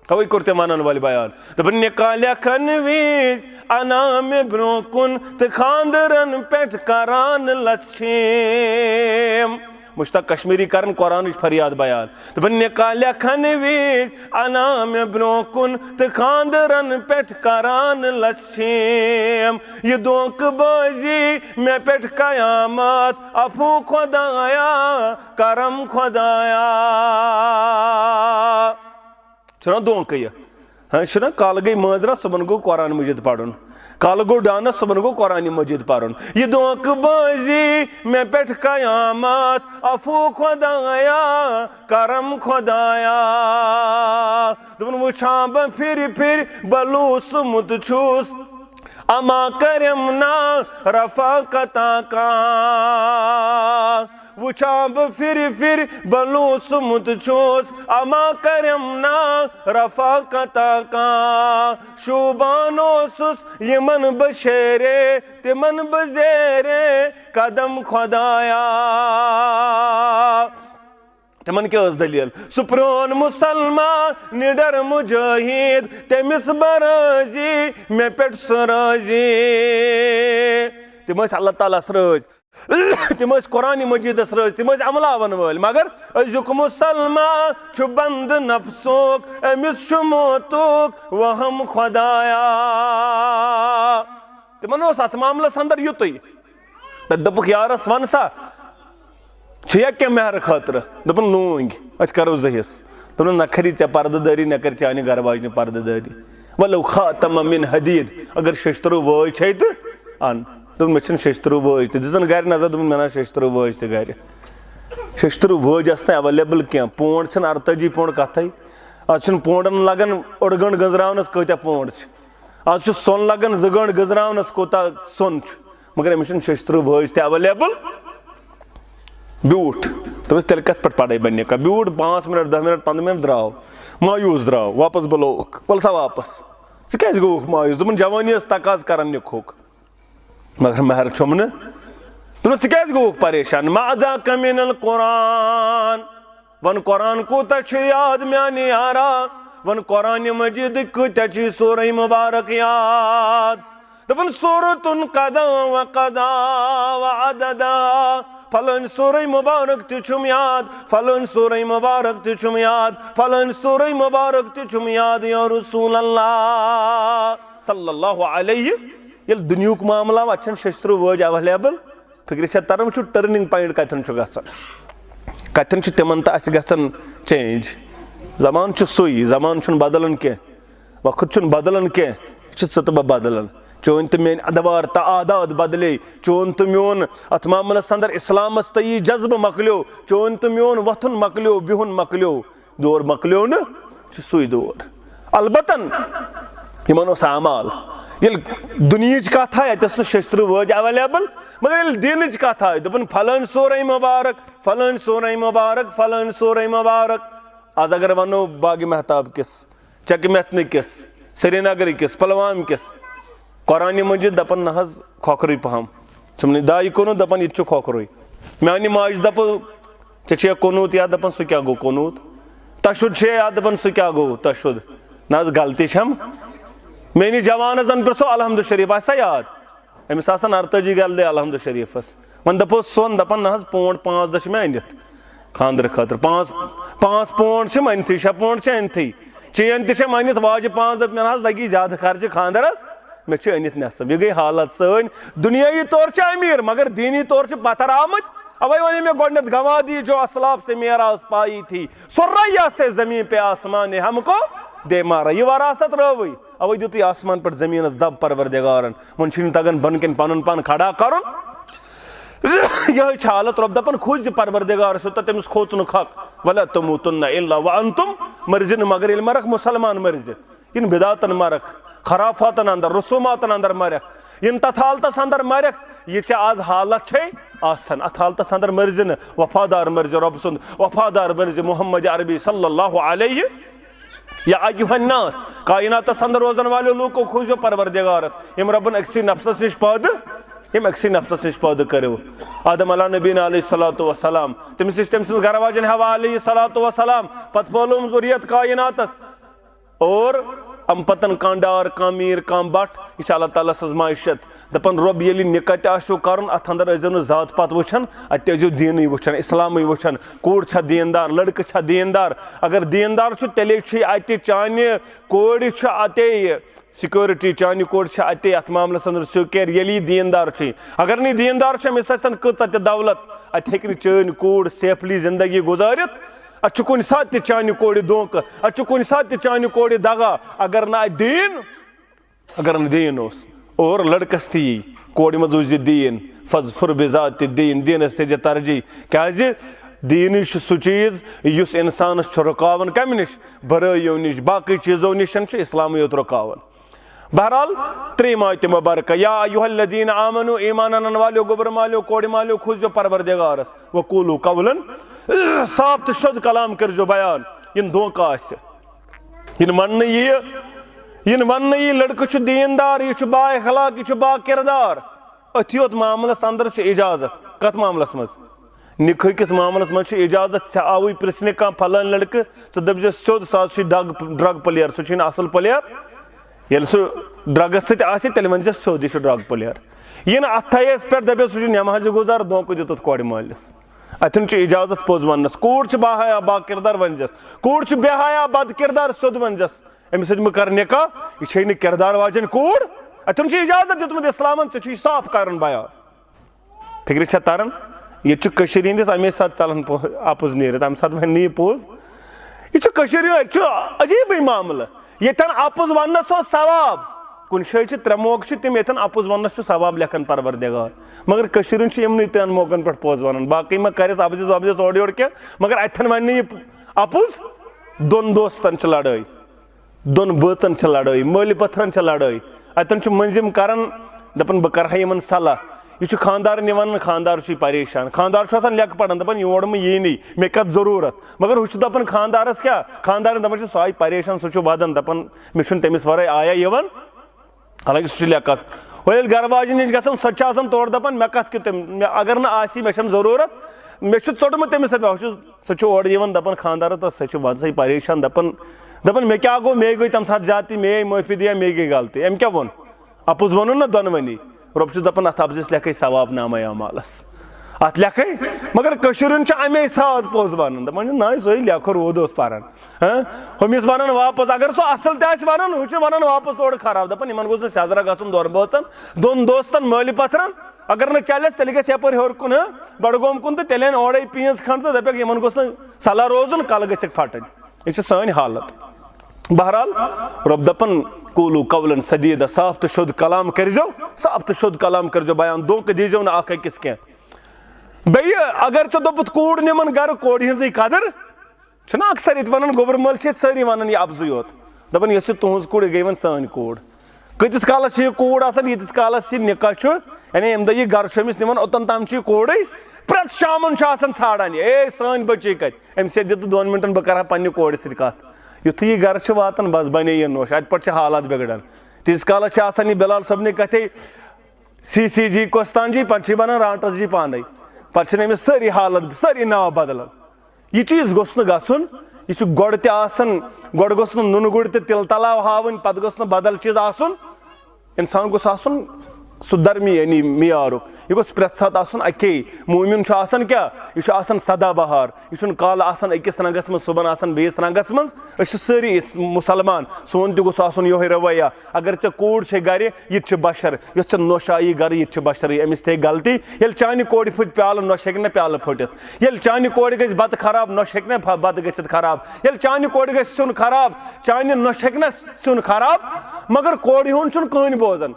توے کوٚر تٔمۍ ونن وٲلۍ بیان دوٚپُن نکاح لیکھن وِزِ انا مےٚ برٛونٛہہ کُن تہٕ خاندرن پٮ۪ٹھ کران لژھیم مشتاق کشمیری کرن قرآنٕچ فریاد بیان دوٚپُن نکاح لیکھن وِزِ انا مےٚ برٛونٛہہ کُن تہٕ خاندرن پٮ۪ٹھ کران لژھیم یہِ دھوکہٕ بٲزی مےٚ پٮ۪ٹھ قیامت عفو خۄدایا کرم خۄدایا چھُنا دھونکہٕ یہِ چھُنا کالہٕ گٔے مٲنٛزراتھ صُبحن گوٚو قرآن مجیٖد پرُن کالہٕ گوٚو ڈانس صُبحن گوٚو قرآنہِ مجیٖد پرُن یہِ دھوکہٕ بٲزی مےٚ پٮ۪ٹھ قیامت عفو خۄدایا کرم خۄدایا دوٚپُن وٕچھان بہٕ پھِرِ پھِرِ بہٕ لوٗسمُت چھُس اما کریم نا رفاقتا کانٛہہ وٕچھان بہٕ پھِرِ پھِرِ بہٕ لوٗسمُت چھُس اما کریم نا رفاقتا کانٛہہ شوٗبان اوسُس یِمن بہٕ شیرے تِمن بہٕ زیرے قدم خۄدایا تِمن کیٛاہ ٲس دٔلیٖل سُہ پرٛون مُسلمان نِڈر مُجٲہِد تٔمِس بہٕ رٲضی مےٚ پٮ۪ٹھ سُہ رٲضی تِم ٲسۍ اللہ تعالیٰ ہس رٲضۍ تِم ٲسۍ قرآنہِ مجیٖدس رٲضۍ تِم ٲسۍ عملاون وٲلۍ مگر أزیُک مُسلمان چھُ بنٛد نفسُک أمِس چھُ موتُک وہم خۄدایا تِمن اوس اتھ معاملس انٛدر یُتُے تتہِ دوٚپُکھ یارس ون سا چھُیا کینٛہہ مہرٕ خٲطرٕ دوٚپُن لونٛگۍ أتھۍ کرو زٕ حصہٕ دوٚپُن نہ کھری ژےٚ پردٕ دٲری نہ کر چانہِ گرٕ واجنہِ پردٕ دٲری ولو خاتم من حدیٖد اگر ششتٕروٗ وٲج چھے تہٕ ان دوٚپُن مےٚ چھنہٕ ششتٕروٗ وٲج تہِ دِژٕن گرِ نظر دوٚپُن مےٚ نہ ششتٕروٗ وٲج تہِ گرِ ششتٕروٗ وٲج ٲس نہٕ ایویلیبل کینٛہہ پونٛڈ چھِنہٕ 48 پونٛڈ کتھے آز چھُنہٕ پونٛڈن لگان اوٚڑ گٲنٛٹہٕ گٔنٛزراونس کۭتیاہ پونٛڈ چھِ آز چھُ سۄن لگان 2 گٲنٛٹہٕ گٔنٛزراونس کوٗتاہ سۄن چھُ مگر أمِس چھُنہٕ ششتٕروٗ وٲج تہِ ایویلیبل بیوٗٹھ دوٚپُس تیٚلہِ کتھ پٮ۪ٹھ پڑے بہٕ نکاح بیوٗٹھ 5 منٹ 10 منٹ 15 منٹ درٛاو مایوٗس درٛاو واپس بُلووُکھ ول سا واپس ژٕ کیٛازِ گوٚوُکھ مایوٗس دوٚپُن جوٲنی ٲس تقاض کران نِکہُک مگر مہر چھُم نہٕ دوٚپُن ژٕ کیٛازِ گوٚوُکھ پریشان ماذاک من القرآن ون قرآن کوٗتاہ چھُ یاد میانہِ یارا ون قرآنہِ مجیٖدٕکۍ کۭتیاہ چھِ سورے مُبارک یاد دوٚپُن سورتُن قدا و قدا و عددا فلٲنۍ سورے مُبارک تہِ چھُم یاد فلٲنۍ سورے مُبارک تہِ چھُم یاد فلٲنۍ سورے مُبارک تہِ چھُم یاد یا رسول اللہ صلی اللہ علیہ ییٚلہِ دُنیہُک معاملہٕ آو اتہِ چھنہٕ ششتٕروٗ وٲج ایویلیبل فِکرِ چھےٚ تران وٕچھِو ٹرنِنگ پویِنٹ کتٮ۪ن چھُ گژھان کتٮ۪ن چھُ تِمن تہٕ اسہِ گژھان چینج زمانہٕ چھُ سُے زمانہٕ چھُنہٕ بدلان کینٛہہ وقت چھُنہٕ بدلان کینٛہہ یہِ چھُ ژٕ تہٕ بہٕ بدلان چون تہٕ میٲنۍ ادوار تہٕ عادات بدلے چون تہٕ میون اتھ معاملس انٛدر اسلامس تہٕ یی جذبہٕ مۄکلیو چون تہٕ میون وۄتھُن مۄکلیو بِہُن مۄکلیو دور مۄکلیو نہٕ چھُ سُے دور البتن یِمن اوس اعمال ییٚلہِ دُنہِچ کتھ آے اتہِ ٲس نہٕ ششتٕروٗ وٲج ایویلیبل مگر ییٚلہِ دیٖنٕچ کتھ آے دوٚپُن فلٲنۍ سورے مُبارک فلٲنۍ سورے مُبارک فلٲنۍ سورے مُبارک آز اگر ونو باغِ محتاب کِس چکہِ محتنہٕ کِس سرینگرٕ کِس پُلوامہِ کِس قرآنہِ مجیٖد دپان نہ حظ کھۄکھرٕے پہم ژھُنٕے دایہِ قونوٗت دپان یہِ تہِ چھُ کھۄکھرُے میانہِ ماجہِ دپو ژےٚ چھُیا قونوٗت یاد دپان سُہ کیٛاہ گوٚو قونوٗت تشُد چھُیا یاد دپان سُہ کیٛاہ گوٚو تشُد نہ حظ غلطی چھم میٲنِس جوانس زن پرٛژھو الحمدُ شریٖف آسہِ سا یاد أمِس آسان 48 گلدے الحمدُ شریٖفس وۄنۍ دپوس سۄن دپان نہ حظ پونٛڈ 5-10 چھِ مےٚ أنِتھ خاندرٕ خٲطرٕ 5 پونٛڈ چھِم أنتھٕے 6 پونٛڈ چھِ أنتھٕے چین تہِ چھم أنِتھ واجہِ 5 دۄپ مےٚ نہ حظ لگی زیادٕ خرچہٕ خاندرس مےٚ چھُ أنِتھ نٮ۪صٕب یہِ گٔے حالت سٲنۍ دُنیٲیی طور چھِ أمیٖر مگر دیٖنی طور چھِ پتھر آمٕتۍ اوے ونے مےٚ گۄڈٕنٮ۪تھ گوا دی جو اسلاف سے میرا اس پائی تھی سُریا سے زمیٖن پہ آسمان نے ہم کو دے مارا یہِ وراثت رٲوٕے اوے دیُتُے آسمان پٮ۪ٹھ زمیٖنس دب پروردگارن وۄنۍ چھُنہٕ تگان بۄن کٮ۪ن پنُن پان کھڑا کرُن یہ حالت رب دپان کھوج پروردگار تو تمس کھوچن حق ولا تموتن الا وانتم مرزن مگر یل مرک مسلمان مرز ان بدعتن مرک خرافاتن اندر رسوماتن اندر مرک ان تتھ حالتس اندر مرک یہ آز حالت آسان ات حالتس اندر مرزن وفادار مرز رب سند وفادار مرز محمد عربی صلی اللہ علیہ یا ایوہ الناس کائنات اندر روزن والے لوگوں کھوجو پروردگارس یم ربن اکسی نفس نش پید یم اکسی نفس نش پید کرو آدم علیہ نبینا علیہ السلام تمس سن گھر واجن ہوا علیہ السلام پت پھولم ذریت کائناتس اور ام پتن کان ڈار کان میر کان بٹ یہ اللہ تعالیٰ سز معیشت دپان رب یلی نکاح تہ آسو کرن ات اندر ٲسۍزیو نہٕ ذات پات وٕچھان اتہِ ٲسۍزیو دیٖنٕے وٕچھان اسلامٕے وٕچھان کوٗر چھا دیندار لڑکہٕ چھا دیندار اگر دیندار چھُ تیٚلے چھُ اتہِ چانہِ کورِ چھُ اتے سیکورٹی چانہِ کورِ چھِ اتے اتھ معاملس اندر سیکور ییٚلہِ یہِ دیندار چھُے اگر نہٕ دیندار چھُ أمِس آسہِ کۭژاہ تہِ دولت اتہِ ہیٚکہِ نہٕ چٲنۍ کوٗر سیفلی زندگی گُزٲرِتھ اتھ چھُ کُنہِ ساتہٕ تہِ چانہِ کورِ دھوکہٕ اتھ چھُ کُنہِ ساتہٕ تہِ چانہِ کورِ دگا اگر نہٕ اتہِ دیٖن اوس اور لڑکس تہِ یی کورِ منٛز وٕچھ زِ دیٖن فضفر بذات دیٖن دیٖنس تہِ ترجیح کیازِ دیٖنٕے چھُ سُہ چیٖز یُس انسانس چھُ رُکاوان کمہِ نِش برٲیو نِش باقٕے چیٖزو نِش چھُ اسلامٕے یوت رُکاوان بہرحال ترٛیٚیِم آیتہِ مبارکہ یا ایُہا الذیٖنَ آمنوٗ ایمان انن والیو گوبر مالیو کورِ مالیو کھوٗزیو پروردگارس وقوٗلوٗ قولاً صاف تہٕ شوٚد کلام کٔرۍزیو بیان ین دھوکہٕ آسہِ ین وننہٕ یی لڑکہٕ چھُ دیندار یہ چھُ با اخلاق یہ چھُ با کردار أتھی یوت معاملس اندر چھُ اجازت کتھ معاملس منٛز نکاح کس معاملس منٛز چھُ اجازت ژےٚ آوٕے پرژھنہِ کانٛہہ پھلٲنۍ لڑکہٕ ژٕ دٔپزِ سیوٚد سُہ حظ چھُے ڈرگ پٕلیر سُہ چھُے نہٕ اصل پٕلیر ییٚلہِ سُہ ڈرگس سۭتۍ آسہِ تیٚلہِ ؤنۍزٮ۪س سیوٚد یہِ چھُ ڈرگ پٕلیر یہِ نہٕ اتھ تھایس پٮ۪ٹھ دپٮ۪س سُہ چھُ نٮ۪مازِ گُزار دھوکہٕ دِتُتھ کورِ مٲلِس اتٮ۪ن چھُ اجازت پوٚز وننس کوٗر چھِ باحیا با کردار ؤنۍزٮ۪س کوٗر چھِ بے حیا بد کردار سیوٚد ؤنۍزٮ۪س أمِس سۭتۍ مہٕ کر نکاح یہِ چھے نہٕ کردار واجٮ۪ن کوٗر اتٮ۪ن چھُ اجازت دیُتمُت اسلامن ژےٚ چھُے صاف کرُن بیان فکرِ چھا تران ییٚتہِ چھُ کٔشیٖرِ ہِنٛدِس امی ساتہٕ ژلان اپُز نیٖرِتھ امہِ ساتہٕ ونہِ نہٕ یہِ پوٚز یہ چھُ کٔشیٖرِ ییٚتہِ چھُ عجیٖبٕے معاملہٕ ییٚتٮ۪ن اپُز وننس اوس ثواب کُنہِ جایہِ چھِ ترٛےٚ موقعہٕ چھِ تِم ییٚتٮ۪ن اپُز وننس چھُ ثواب لیکھان پروردگار مگر کٔشیٖرِ ہُنٛد چھُ یِمنٕے ترٛٮ۪ن موقعن پٮ۪ٹھ پوٚز ونان باقٕے ما کرٮ۪س ابزِس وبزِس اورٕ یورٕ کینٛہہ مگر اتٮ۪ن ونہِ نہٕ یہِ اپُز دۄن دوستن چھِ لڑٲے دۄن بٲژن چھِ لڑٲے مٲلۍ پتھرن چھِ لڑٲے اتٮ۪ن چھُ مٔنزِم کران دپان بہٕ کرٕ ہا یِمن صلح یہ چھُ خاندارن یِوان خاندار چھُے پریشان خاندار چھُ آسان لیٚکھٕ پران دپان یور مہٕ ییٖنٕے مےٚ کتھ ضروٗرت مگر ہُہ چھُ دپان خاندارس کیٛاہ خاندارن دپان چھُ سُہ آیہِ پریشان سُہ چھُ ودان دپان مےٚ چھُنہٕ تٔمِس ورٲے آیا یِوان حالانکہِ سُہ چھُ لیٚکھس وۄنۍ ییٚلہِ گرٕ واجٮ۪ن نِش گژھان سۄ تہِ چھِ آسان تورٕ دپان مےٚ کتھ کیُتھ مےٚ اگر نہٕ آسی مےٚ چھنہٕ ضروٗرت مےٚ چھُ ژوٚٹمُت تٔمِس سۭتۍ سُہ چھُ اورٕ یِوان دپان خاندارس تہٕ سۄ چھِ وَنسٕے پریشان دپان مےٚ کیٛاہ گوٚو مے گٔے تمہِ ساتہٕ زیادتی مے معٲفی دِیا مے گٔے غلطی أمۍ کیٛاہ ووٚن اپُز ووٚنُن نا دۄنوٕنی رۄب چھُس دپان اتھ ابزِس لیکھے ثواب نامے اعمالس اتھ لیکھے مگر کٔشیٖرِ ہُنٛد چھُ امے ساتہٕ پوٚز ونان دپان چھِ نہ سُے لیکھو روٗد اوس پران ہُمِس ونان واپس اگر سُہ اصل تہِ آسہِ ونان ہُہ چھُ ونان واپس تورٕ خراب دپان یِمن گوٚژھ نہٕ سیزرا گژھُن دۄن بٲژن دۄن دوستن مٲلۍ پتھرن اگر نہٕ چلٮ۪س تیٚلہِ گژھِ یپٲرۍ ہیوٚر کُن بڈگوم کُن تہٕ تیٚلہِ انہِ اورے پیٖنٛژ کھنٛڈ تہٕ دپٮ۪کھ یِمن گوٚژھ نہٕ صلح روزُن کلہٕ گٔژھِکھ پھٹٕنۍ یہ چھِ سٲنۍ حالت بہرحال رۄب دپان قوٗلوٗ قولاً سدیٖدا صاف تہٕ شوٚد کلام کٔرۍزیو صاف تہٕ شوٚد کلام کٔرۍزیو بیان دھوکہٕ دیٖزیو نہٕ اکھ أکِس کینٛہہ بیٚیہِ اگر ژےٚ دوٚپُتھ کوٗر نِمن گرٕ کورِ ہِنٛزٕے قدر چھُنہ اکثر ییٚتہِ ونان گوبر مٲلۍ چھِ ییٚتہِ سٲری ونان یہِ ابزٕے یوت دپان یۄس یہِ تُہنٛز کوٗر یہِ گٔے وۄنۍ سٲنۍ کوٗر کۭتِس کالس چھِ یہِ کوٗر آسان ییٖتِس کالس یہِ نکاح چھُ یعنی ییٚمہِ دۄہ یہِ گرٕ چھُ أمِس نِوان اوٚتن تام چھِ یہِ کوٗرٕے پرٮ۪تھ شامن چھُ آسان ژھانڈان یہِ سٲنۍ بٔچی کتہِ أمِس سۭتۍ دِ تہٕ 2 مِنٹن بہٕ کرٕ ہا پننہِ کورِ سۭتۍ کتھ یُتھُے یہِ گرٕ چھُ واتان بس بنے یہِ نوٚش اتہِ پٮ۪ٹھ چھِ حالات بگڑان تیٖتِس کالس چھِ آسان یہِ بِلال صٲبنہِ کتھے سی جی کوستان جی پتہٕ چھِ بنان رانٹس جی پانے پتہٕ چھِنہٕ أمِس سٲری حالت سٲری ناو بدلان یہِ چیٖز گوٚژھ نہٕ گژھُن یہِ چھُ گۄڈٕ تہِ آسان گۄڈٕ گوٚژھ نہٕ نُنہٕ گُرۍ تہٕ تِلہٕ تلاو ہاوٕنۍ پتہٕ گوٚژھ نہٕ بدل چیٖز آسُن انسان گوٚژھ آسُن سُہ درمیٲنی معیارُک یہِ گوٚژھ پرٮ۪تھ ساتہٕ آسُن اکے موٗمِن چھُ آسان کیٛاہ یہِ چھُ آسان سدا بہار یہِ چھُنہٕ کالہٕ آسان أکِس رنٛگس منٛز صبحن آسان بیٚیِس رنٛگس منٛز أسۍ چھِ سٲری مُسلمان سون تہِ گوٚژھ آسُن یِہوے رویہ اگر ژےٚ کوٗر چھے گرِ یہِ تہِ چھُ بشر یۄس ژےٚ نوٚش آیی گرٕ یہِ تہِ چھُ بشرٕے أمِس تہِ ہیٚکہِ غلطی ییٚلہِ چانہِ کورِ پھٕٹۍ پیالہٕ نوٚش ہیٚکہِ نہ پیالہٕ پھٕٹِتھ ییٚلہِ چانہِ کورِ گژھِ بتہٕ خراب نوٚش ہیٚکہِ نہ بتہٕ گٔژھِتھ خراب ییٚلہِ چانہِ کورِ گژھِ سیُن خراب چانہِ نوٚش ہیٚکہِ نہ سیُن خراب مگر کورِ ہُنٛد چھُنہٕ کٕہٕنۍ بوزان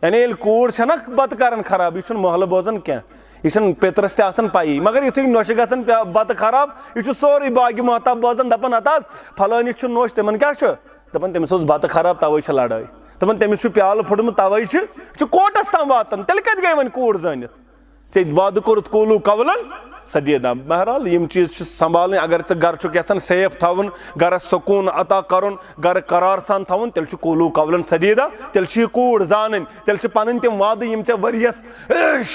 یعنی ییٚلہِ کوٗر چھےٚ نہ بتہٕ کران خراب یہِ چھُنہٕ محلہٕ بوزان کینٛہہ یہ پیترس تہ پی مگر یتھے نوش گژھان بتہ خراب یہ سوری باقی محتاب بوزان دپان ہتا فلٲنِس چھُ نوش تمن کیاہ چھُ دپان تٔمِس اوس بتہ خراب توے چھِ لڑٲے دپان تٔمِس چھُ پیالہٕ پھُٹمُت توے چھُ کوٹس تام واتان تیٚلہِ کتہِ گٔے وۄنۍ کوٗر زٲنِتھ ژےٚ وعدٕ کوٚرُتھ قولوٗ قولن سدیدا بہرحال یم چیز سنبھالن اگر ژٕ گھر چھُکھ یژھان سیف تھاوُن گرس سکوٗن عطا کرُن گرٕ قرار سان تھاوُن تیٚلہِ چھُ قولوٗ قولن سدیدا تیٚلہِ چھِ یہِ کوٗر زانٕنۍ تیٚلہِ چھِ پنٕنۍ تِم وعدٕ یِم ژےٚ ؤریس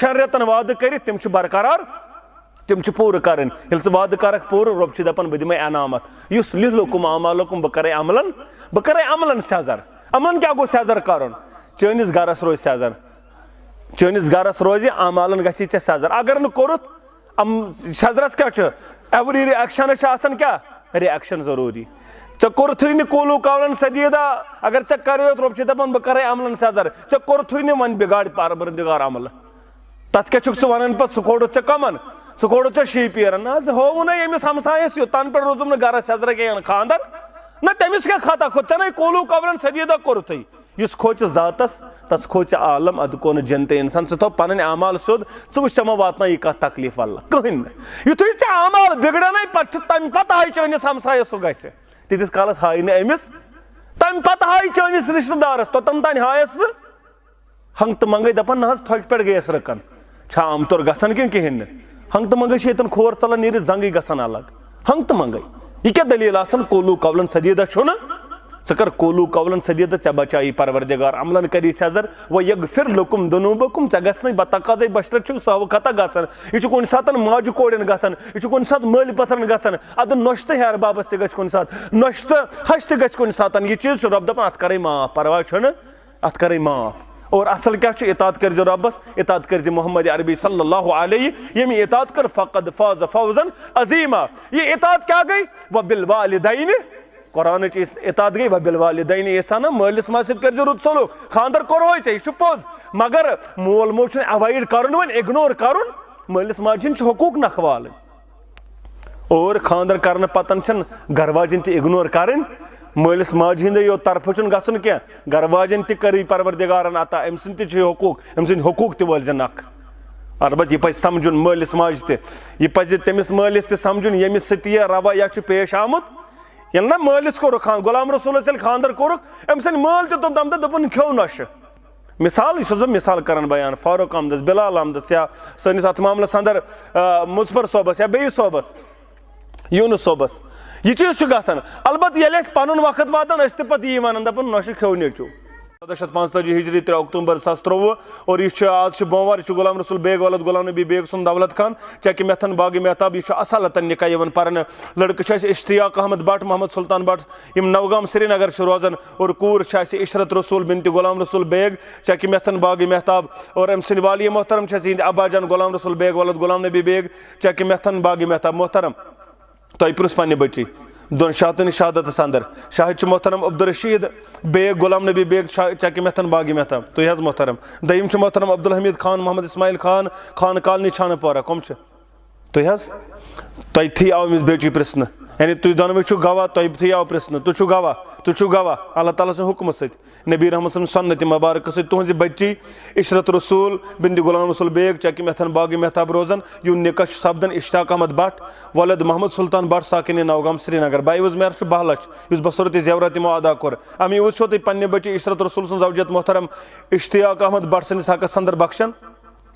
6 رٮ۪تن وعدٕ کٔرِتھ تِم چھِ برقرار تِم چھِ پوٗرٕ کرٕنۍ ییٚلہِ ژٕ وعدٕ کرکھ پوٗرٕ رۄب چھُ دپان بہٕ دِمے انعامات یُس لِہلُکُم اعمالُکُم بہٕ کرے عملن سیزر عملن کیاہ گوٚو سیزر کرُن چٲنِس گرس روزِ سیزر چٲنِس گرس روزِ اعمالن گژھی ژےٚ سیزر اگر نہٕ کوٚرُتھ سیزرس کیاہ چھُ ایوری رِایکشنس چھُ آسان کیاہ رِایکشن ضروٗری ژےٚ کوٚرتھٕے نہٕ قولوٗ قولن سدیدا اگر ژےٚ کریوتھ رۄب چھُ دپان بہٕ کرے عملن سیزر ژےٚ کوٚرتھٕے نہٕ وۄنۍ بِگاڑِ پروردگار عملہٕ تتھ کیاہ چھُکھ ژٕ ونان پتہٕ سُہ کوٚڑُتھ ژےٚ کمن سُہ کوٚڑُتھ ژےٚ شیٖپیرن نہ حظ ہووُے ییٚمِس ہمسایس تنہٕ پٮ۪ٹھ روٗزُم نہٕ گرس سیزر کینٛہہ خانٛدر نہ تٔمِس کیاہ خطا کھوٚت ژےٚ نَے قولوٗ قولن سدیدا کوٚرتھٕے یُس کھوژِ ذاتس تس کھوژِ عالم ادٕ کو نہٕ جنتِ انسان ژٕ تھاو پنٕنۍ اعمال سیوٚد ژٕ وٕچھ ژےٚ ما واتناوی کانٛہہ تکلیٖف اللہ کٕہٕنۍ نہٕ یِتھُے ژےٚ اعمال بگڑنٕے پتہٕ چھُ تمہِ پتہٕ ہاے چٲنِس ہمسایس سُہ گژھِ تیٖتِس کالس ہاے نہٕ أمِس تمہِ پتہٕ ہاے چٲنِس رشتہٕ دارس توٚتن تانۍ ہایس نہٕ ہنٛگ تہٕ منٛگے دپان نہ حظ تھۄکہِ پٮ۪ٹھ گٔیس رٕکن چھا عام طور گژھان کِنہٕ کِہینۍ نہٕ ہنٛگ تہٕ منٛگے چھِ ییٚتٮ۪ن کھور ژلان نیٖرِتھ زنگٕے گژھان الگ ہنٛگ تہٕ منٛگے یہِ کیاہ دٔلیٖل آسان قولوٗ قولن سدیدا چھُنہٕ ژٕ کر قولوٗ قولن سدیدا ژےٚ بچایی پروردگار عملن کری سیزر ویغفر لکم ذنوٗبکم ژےٚ گژھِ نہٕ تقاضے بشرت چھُ سۄ خطا گژھان یہِ چھُ کُنہِ ساتہٕ ماجہِ کورٮ۪ن گژھان یہِ چھُ کُنہِ ساتہٕ مٲلۍ پتھرن گژھان ادٕ نۄشہِ تہٕ ہیہر بابس تہِ گژھِ کُنہِ ساتہٕ نۄشہِ تہٕ ہش تہِ گژھِ کُنہِ ساتہٕ یہِ چیٖز چھُ رۄب دپان اتھ کرے معاف پرواے چھُنہٕ اتھ کرے معاف اور اصل کیا چھُ اطاعت کٔرزِ رۄبس اطاعت کٔرزِ محمد عربی صلی اللہ علیہ ییٚمہِ اطاعت کٔر فقد فاز فوزا عظیما یہِ اطاعت کیاہ گٔے وبالوالدین قرآنٕچ اطاعت گٔے وبالوالدین احسانا مٲلِس ماجہِ سۭتۍ کٔرزِ رُت سلوٗک خانٛدر کوٚروے ژےٚ یہِ چھُ پوٚز مگر مول موج چھُنہٕ ایوایڈ کرُن وۄنۍ اگنور کرُن مٲلِس ماجہِ ہِنٛدۍ چھِ حقوٗق نکھوالٕنۍ اور خانٛدر کرنہٕ پتن چھنہٕ گرٕ واجٮ۪ن تہِ اگنور کرٕنۍ مٲلِس ماجہِ ہِنٛدے یوت طرفہٕ چھُنہٕ گژھُن کینٛہہ گرٕ واجٮ۪ن تہِ کٔرٕے پروردگارن عطا أمۍ سٕنٛدۍ تہِ چھِ حقوٗق أمۍ سٕنٛدۍ حقوٗق تہِ وٲلۍ زِ نکھ البتہٕ یہِ پزِ سمجُن مٲلِس ماجہِ تہِ یہِ پزِ تٔمِس مٲلِس تہِ سمجُن ییٚمِس سۭتۍ یہِ رویا چھُ پیش آمُت ییٚلہِ نہ مٲلِس کوٚرُکھ غلام رسوٗلس ییٚلہِ خانٛدر کوٚرُکھ أمۍ سٕنٛدۍ مٲلۍ تہِ دوٚپ تَمہِ دۄہ دوٚپُن کھیوٚو نۄشہِ مثال یہِ چھُس بہٕ مثال کران بیان فاروق احمدس بلال احمدس یا سٲنِس اتھ معاملس انٛدر مظفر صٲبس یا بیٚیِس صٲبس یوٗنس صٲبس یہِ چیٖز چھُ گژھان البتہٕ ییٚلہِ اَسہِ پنُن وقت واتان أسۍ تہِ پتہٕ یی ونان دپان نۄشہِ کھیوٚو نیٚچوٗ 1445 ہجری 3 اکتوبر 2023 اور یہ آج بوموار یہ غلام رسول بیگ ولد غلام نبی بیگ سن دولت خان چکہ محتن باغ محتاب یہ اصالتن نکاح پرن لڑکہ اشتیاق احمد بٹ محمد سلطان بٹ یم نوگام سری نگر روزان اور کور عشرت رسول بنت غلام رسول بیگ چکہ محتن باغ محتاب اور ام سن والی محترم ہند ابا جان غلام رسول بیگ ولد غلام نبی بیگ چکہ محتن باغ محتاب محترم تہ پرس پنہ بچی دون شاہتن شہادت اندر شاہد محترم عبدالرشید بیگ غلام نبی بیگ چکہ محتن باغ محتاب تھی حض محترم دیم محترم عبدالحمید خان محمد اسماعیل خان خان کالنی چھانہ پورہ کم تھی حض تھی آو امس بیچی پرسن یعنی تھی دونوے چھو گواہ تھی آو پرسن تھی گواہ اللہ تعالیٰ سن حکم ست نبی رحمت سن سنت مبارک ست تہذ بچی عشرت رسول بنت غلام رسول بیگ چکہ محتن باغ محتاب روزان یوں نکاح سپدن اشتیاق احمد بٹ ولد محمد سلطان بٹ ساکن نوگام سری نگر بائی وز مہر 12 لچھ اس بصورت زیورات تمو ادا کور امی وز چھو تھی پنہ بچی عشرت رسول سن زوجت محترم اشتیاق احمد بٹ سندس حقس اندر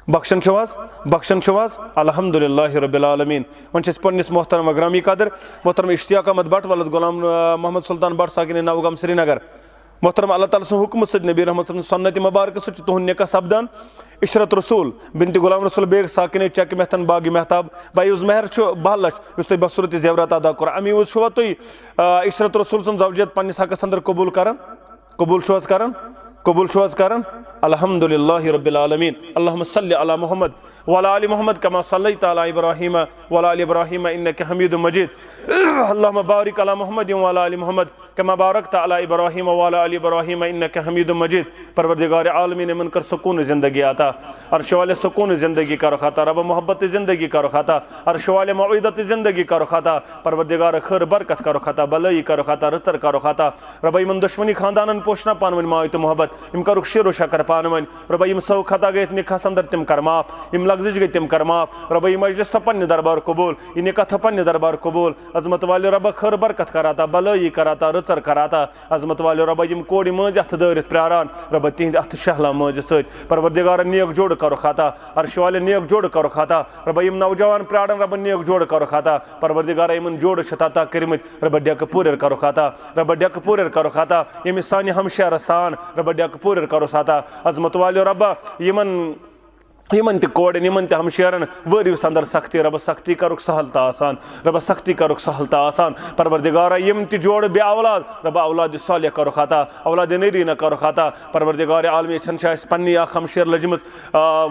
بخشن چھواز الحمدللہ رب العالمین ون چھس پنس محترم گرامی قدر محترم اشتیاق احمد بٹ ولد غلام محمد سلطان بٹ ساکن نوگام سری نگر محترم اللہ تعالیٰ سن حکم ست نبی رحمت سنت مبارک ست تہد نکاح سپدان عشرت رسول بنت غلام رسول بیگ ساکن چکہ محتن باغ محتاب بائی وز مہر 12 لچھ اس تھی بصورت زیورات ادا کور امی وز چھوا تھی عشرت رسول سن زوجیت پنس حقس اندر قبول چھواز کران الحمدللہ رب العالمین اللہم صلی علی محمد وعلی آل محمد کما صلیت علی ابراہیم وعلی آل ابراہیم انک حمید مجید اللہم بارک علی محمد وعلی آل محمد کما بارکت علی ابراہیم وعلی آل ابراہیم انک حمید مجید پروردگار عالمین من کر سکون زندگی عطا عرش والے سکون زندگی کا رکھاتا رب محبت زندگی کا رکھاتا عرش والے موعدت زندگی کا رکھاتا پروردگار خیر برکت کا رکھاتا بلائی کا رکھاتا رچر کا رکھاتا رب من دشمنی خاندانن پوشنا پانون مایت محبت ام کا رخ شیر و شکر پانون رب یم سو خطا گیت نکاح اندر تم کر معاف یم لغزش گئی تم کر معاف رب یہ مجلس تھو پنہ دربار قبول یہ نکاح تھو پنہ دربار قبول عظمت والے رب خیر برکت کراتا بلائی کراتا رچر کراتا عظمت والے رب یم کوڑ مز اتھ دٲرِتھ پیاران رب تہند اتھ شہلا ماجہ ست پروردگار نیک جوڑ کرو عطا عرش والے نیک جوڑ کرو عطا رب یم نوجوان پیاران رب نیک جوڑ کرو عطا پروردگار یمن جوڑ عطا کرمت رب ڈیک پورر کرو عطا رب ڈیک پورر کرو عطا یم سانہ ہمشیر سان رب ڈیک پورر کرو عطا عظمت والے رب یمن تہ کوڑن یمن تہ ہمشیرن وٲرِوس اندر سختی رب سختی کرُک سہل تہ آسان رب سختی کرُک سہل تہ آسان پروردگارا یم تہ جوڑ بے اولاد رب اولاد صالح کرُک عطا اولاد نریٖنہ کرُک عطا پروردگار عالمی چھن چھ اَسہِ پننی اکھ ہمشیر لٔجمٕژ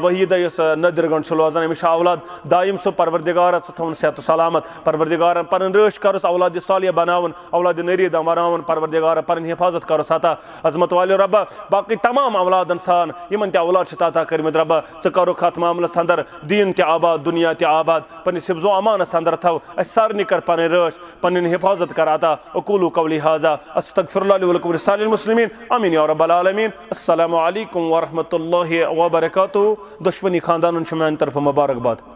وحیدہ یۄس نٔدٕر گنٛڈ چھِ روزان أمِس چھُ اولاد دایِم سُہ پروردگارا ژٕ تھوُن صحت و سلامت پروردگارن پنٕنۍ رٲچھ کرُس اولاد صالح بناوُن اولاد نریٖدہ بناوُن پروردگارا پنٕنۍ حفاظت کرُس عطا عظمت والے رب باقی تمام اولادن سان یمن تہ اولاد چھِ عطا کٔرمٕتۍ رب ژٕ کرُکھ اتھ معاملس اندر دین تہ آباد دنیا تہ آباد پننس حفظ و امانس اندر تھو اس سارنی کر پنن رٲچھ پنن حفاظت کر عطا اقول قولی هذا استغفر الله لي ولكم ولسائر المسلمين امين يا رب العالمين السلام علیکم ورحمۃ اللہ وبرکاتہ دشمنی خاندانن چھ میانہ طرف مبارک باد